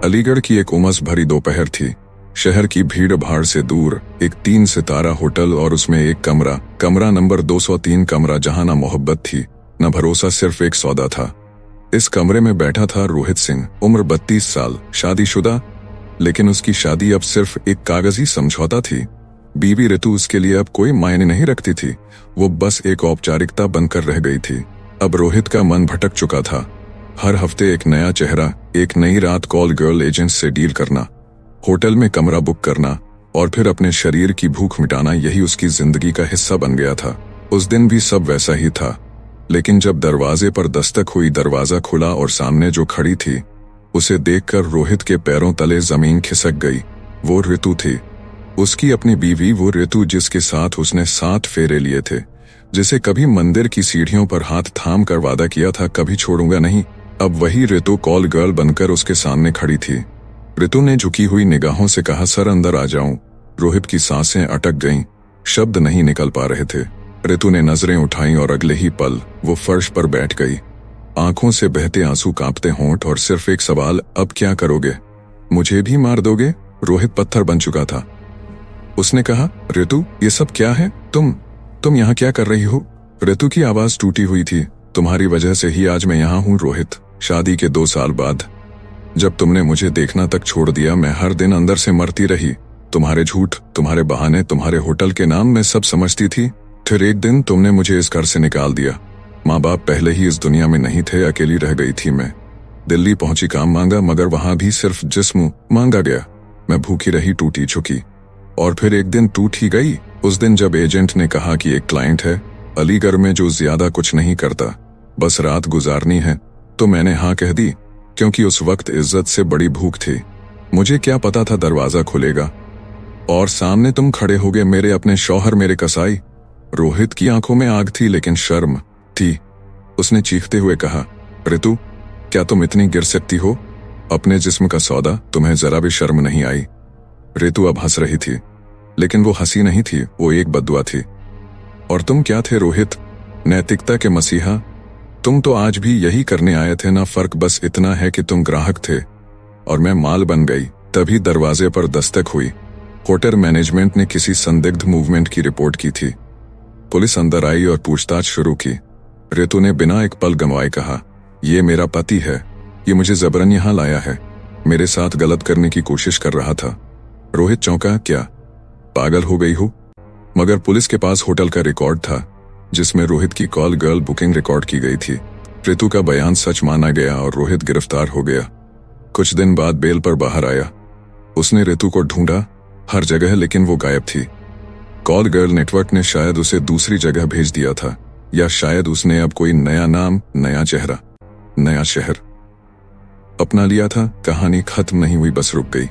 अलीगढ़ की एक उमस भरी दोपहर थी। शहर की भीड़ भाड़ से दूर एक 3 सितारा होटल और उसमें एक कमरा नंबर 203 कमरा, जहां ना मोहब्बत थी न भरोसा, सिर्फ एक सौदा था। इस कमरे में बैठा था रोहित सिंह, उम्र 32 साल, शादीशुदा, लेकिन उसकी शादी अब सिर्फ एक कागजी समझौता थी। बीवी ऋतु उसके लिए अब कोई मायने नहीं रखती थी, वो बस एक औपचारिकता बनकर रह गई थी। अब रोहित का मन भटक चुका था। हर हफ्ते एक नया चेहरा, एक नई रात, कॉल गर्ल एजेंट्स से डील करना, होटल में कमरा बुक करना और फिर अपने शरीर की भूख मिटाना, यही उसकी जिंदगी का हिस्सा बन गया था। उस दिन भी सब वैसा ही था, लेकिन जब दरवाजे पर दस्तक हुई, दरवाजा खुला और सामने जो खड़ी थी उसे देखकर रोहित के पैरों तले जमीन खिसक गई। वो ऋतु थी, उसकी अपनी बीवी, वो ऋतु जिसके साथ उसने 7 फेरे लिए थे, जिसे कभी मंदिर की सीढ़ियों पर हाथ थाम कर वादा किया था कभी छोड़ूंगा नहीं। अब वही ऋतु कॉल गर्ल बनकर उसके सामने खड़ी थी। ऋतु ने झुकी हुई निगाहों से कहा, सर अंदर आ जाऊं। रोहित की सांसें अटक गईं, शब्द नहीं निकल पा रहे थे। ऋतु ने नजरें उठाईं और अगले ही पल वो फर्श पर बैठ गई, आंखों से बहते आंसू, कांपते होंठ और सिर्फ एक सवाल, अब क्या करोगे? मुझे भी मार दोगे? रोहित पत्थर बन चुका था। उसने कहा, ऋतु ये सब क्या है? तुम यहाँ क्या कर रही हो? ऋतु की आवाज टूटी हुई थी। तुम्हारी वजह से ही आज मैं यहाँ हूँ रोहित। शादी के 2 साल बाद जब तुमने मुझे देखना तक छोड़ दिया, मैं हर दिन अंदर से मरती रही। तुम्हारे झूठ, तुम्हारे बहाने, तुम्हारे होटल के नाम में सब समझती थी। फिर एक दिन तुमने मुझे इस घर से निकाल दिया। माँ बाप पहले ही इस दुनिया में नहीं थे, अकेली रह गई थी मैं। दिल्ली पहुंची, काम मांगा, मगर वहां भी सिर्फ जिस्म मांगा गया। मैं भूखी रही, टूटी झुकी, और फिर एक दिन टूट ही गई। उस दिन जब एजेंट ने कहा कि एक क्लाइंट है अलीगढ़ में जो ज्यादा कुछ नहीं करता, बस रात गुजारनी है, तो मैंने हाँ कह दी, क्योंकि उस वक्त इज्जत से बड़ी भूख थी। मुझे क्या पता था दरवाजा खुलेगा और सामने तुम खड़े होगे, मेरे अपने शौहर, मेरे कसाई। रोहित की आंखों में आग थी, लेकिन शर्म थी। उसने चीखते हुए कहा, ऋतु क्या तुम इतनी गिर सकती हो? अपने जिस्म का सौदा, तुम्हें जरा भी शर्म नहीं आई? ऋतु अब हंस रही थी, लेकिन वो हंसी नहीं थी, वो एक बद्दुआ थी। और तुम क्या थे रोहित? नैतिकता के मसीहा। तुम तो आज भी यही करने आए थे ना, फर्क बस इतना है कि तुम ग्राहक थे और मैं माल बन गई। तभी दरवाजे पर दस्तक हुई। होटल मैनेजमेंट ने किसी संदिग्ध मूवमेंट की रिपोर्ट की थी। पुलिस अंदर आई और पूछताछ शुरू की। ऋतु ने बिना एक पल गंवाए कहा, ये मेरा पति है, ये मुझे जबरन यहाँ लाया है, मेरे साथ गलत करने की कोशिश कर रहा था। रोहित चौंका, क्या पागल हो गई हो? मगर पुलिस के पास होटल का रिकॉर्ड था जिसमें रोहित की कॉल गर्ल बुकिंग रिकॉर्ड की गई थी। ऋतु का बयान सच माना गया और रोहित गिरफ्तार हो गया। कुछ दिन बाद बेल पर बाहर आया। उसने ऋतु को ढूंढा हर जगह, लेकिन वो गायब थी। कॉल गर्ल नेटवर्क ने शायद उसे दूसरी जगह भेज दिया था, या शायद उसने अब कोई नया नाम, नया चेहरा, नया शहर अपना लिया था। कहानी खत्म नहीं हुई, बस रुक गई।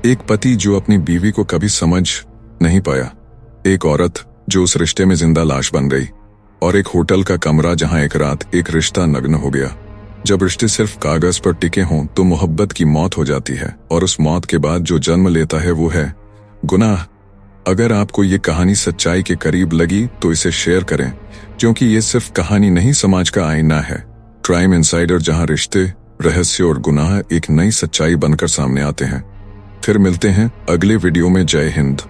एक पति जो अपनी बीवी को कभी समझ नहीं पाया, एक औरत जो उस रिश्ते में जिंदा लाश बन गई, और एक होटल का कमरा जहां एक रात एक रिश्ता नग्न हो गया। जब रिश्ते सिर्फ कागज पर टिके हों तो मोहब्बत की मौत हो जाती है, और उस मौत के बाद जो जन्म लेता है वो है गुनाह। अगर आपको ये कहानी सच्चाई के करीब लगी तो इसे शेयर करें, क्योंकि ये सिर्फ कहानी नहीं, समाज का आईना है। क्राइम इनसाइडर, जहां रिश्ते, रहस्य और गुनाह एक नई सच्चाई बनकर सामने आते हैं। फिर मिलते हैं अगले वीडियो में। जय हिंद।